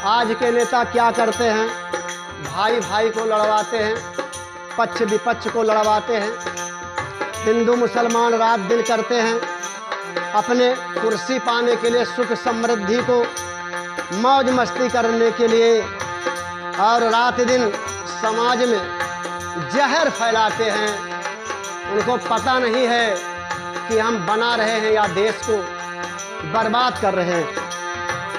आज के नेता क्या करते हैं? भाई भाई को लड़वाते हैं, पक्ष विपक्ष को लड़वाते हैं, हिंदू मुसलमान रात दिन करते हैं अपने कुर्सी पाने के लिए, सुख समृद्धि को मौज मस्ती करने के लिए, और रात दिन समाज में जहर फैलाते हैं। उनको पता नहीं है कि हम बना रहे हैं या देश को बर्बाद कर रहे हैं।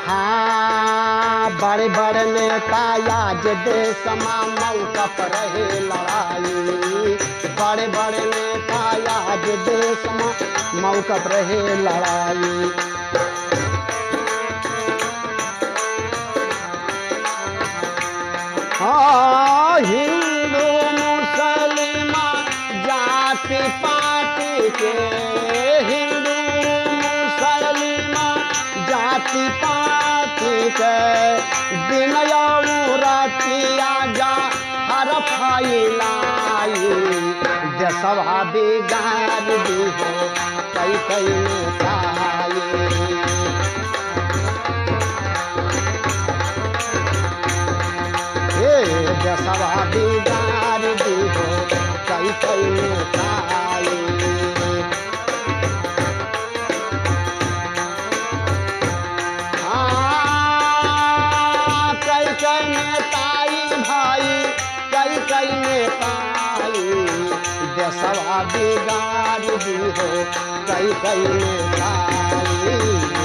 हाँ, बड़े बड़े नेता आज देश में मौका पर रहे लड़ाई, बड़े बड़े नेता आज देश में मौका पर रहे लड़ाई। हाँ, हिंदू मुसलमान जाति पाति के, हिंदू मुसलमान जाति पाति के, दिन रातिया जा हर फैलाई, देशवा बिगाड़ दी हो कई कई नेताई। देशवा बिगाड़ दी हो कई कई नेताई। कई कई नेताई भाई, कई कई नेताई, देशवा बिगाड़ दी हो कई कई नेताई।